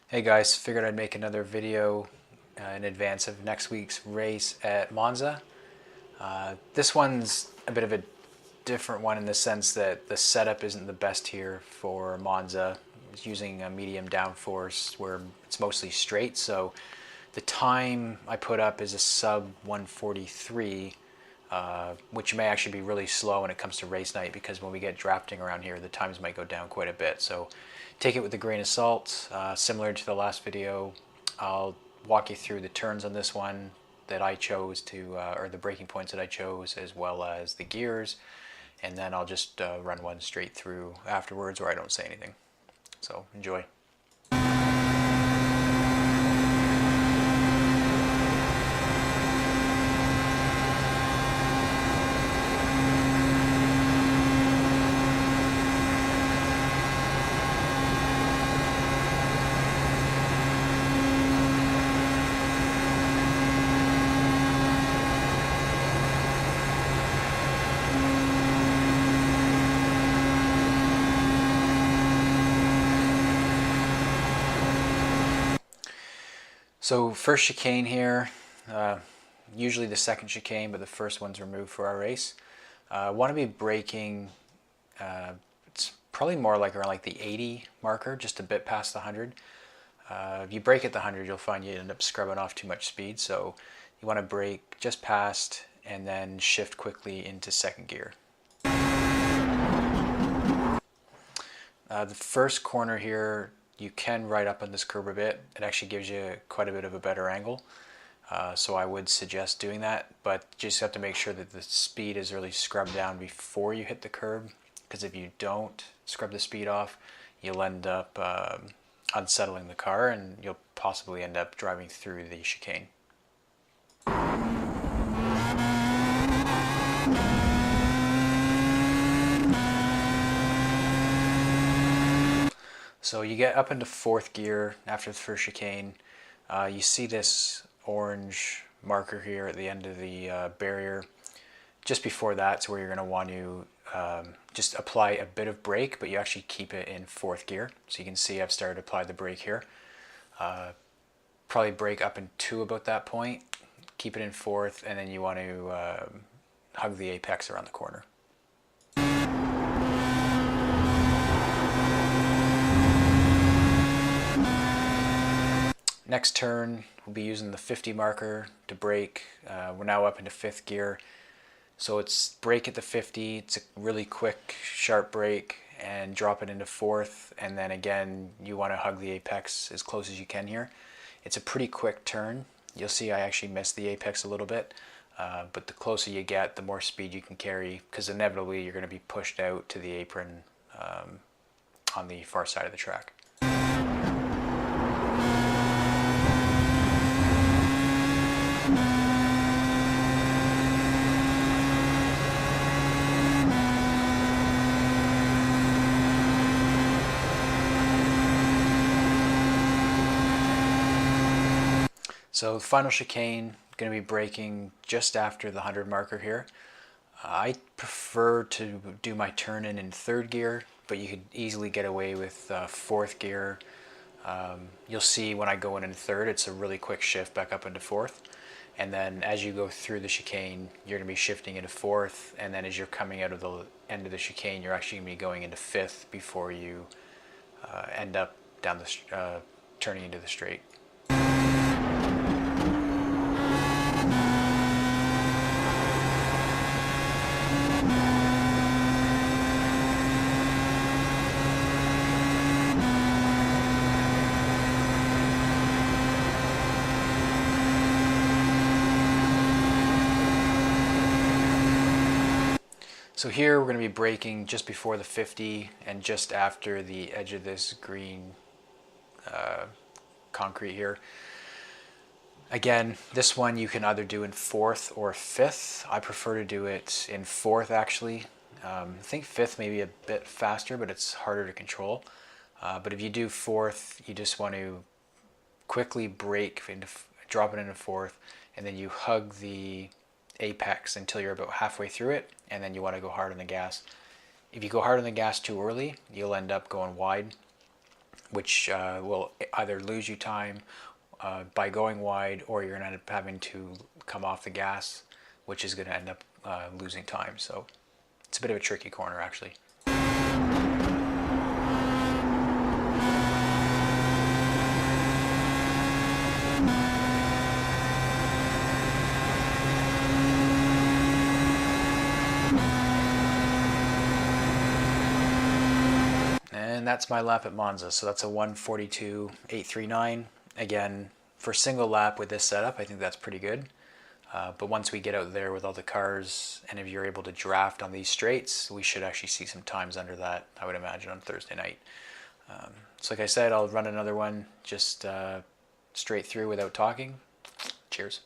Hey guys, figured I'd make another video in advance of next week's race at Monza. This one's a bit of a different one in the sense that the setup isn't the best here for Monza. It's using a medium downforce where it's mostly straight, so the time I put up is a sub 143, which may actually be really slow when it comes to race night because when we get drafting around here, the times might go down quite a bit. So take it with a grain of salt. Similar to the last video, I'll walk you through the turns on this one that I chose to, or the braking points that I chose, as well as the gears, and then I'll just run one straight through afterwards where I don't say anything. So enjoy. So first chicane here, usually the second chicane, but the first one's removed for our race. Want to be braking, it's probably more like around like the 80 marker, just a bit past the 100. If you brake at the 100, you'll find you end up scrubbing off too much speed, so you want to brake just past and then shift quickly into second gear. The first corner here, you can ride up on this curb a bit. It actually gives you quite a bit of a better angle. So I would suggest doing that, but you just have to make sure that the speed is really scrubbed down before you hit the curb, because if you don't scrub the speed off, you'll end up unsettling the car and you'll possibly end up driving through the chicane. So you get up into fourth gear after the first chicane. You see this orange marker here at the end of the barrier. Just before that's where you're going to want to just apply a bit of brake, but you actually keep it in fourth gear. So you can see I've started to apply the brake here. Probably brake up into about that point, keep it in fourth, and then you want to hug the apex around the corner. Next turn, we'll be using the 50 marker to brake. We're now up into fifth gear. So it's brake at the 50, it's a really quick, sharp brake, and drop it into fourth. And then again, you want to hug the apex as close as you can here. It's a pretty quick turn. You'll see I actually missed the apex a little bit. But the closer you get, the more speed you can carry, because inevitably you're going to be pushed out to the apron on the far side of the track. So final chicane, going to be braking just after the 100 marker here. I prefer to do my turn in third gear, but you could easily get away with fourth gear. You'll see when I go in third, it's a really quick shift back up into fourth. And then as you go through the chicane, you're going to be shifting into fourth. And then as you're coming out of the end of the chicane, you're actually going to be going into fifth before you end up down the turning into the straight. So here we're going to be braking just before the 50 and just after the edge of this green concrete here. Again, this one you can either do in fourth or fifth. I prefer to do it in fourth actually. I think fifth may be a bit faster, but it's harder to control. But if you do fourth, you just want to quickly brake, drop it into fourth, and then you hug the apex until you're about halfway through it, and then you want to go hard on the gas. If you go hard on the gas too early, you'll end up going wide, which will either lose you time by going wide, or you're going to end up having to come off the gas, which is going to end up losing time. So it's a bit of a tricky corner, actually. And that's my lap at Monza. So that's a 1:42.839. Again, for single lap with this setup, I think that's pretty good. But once we get out there with all the cars, and if you're able to draft on these straights, we should actually see some times under that, I would imagine, on Thursday night. So like I said, I'll run another one just straight through without talking. Cheers.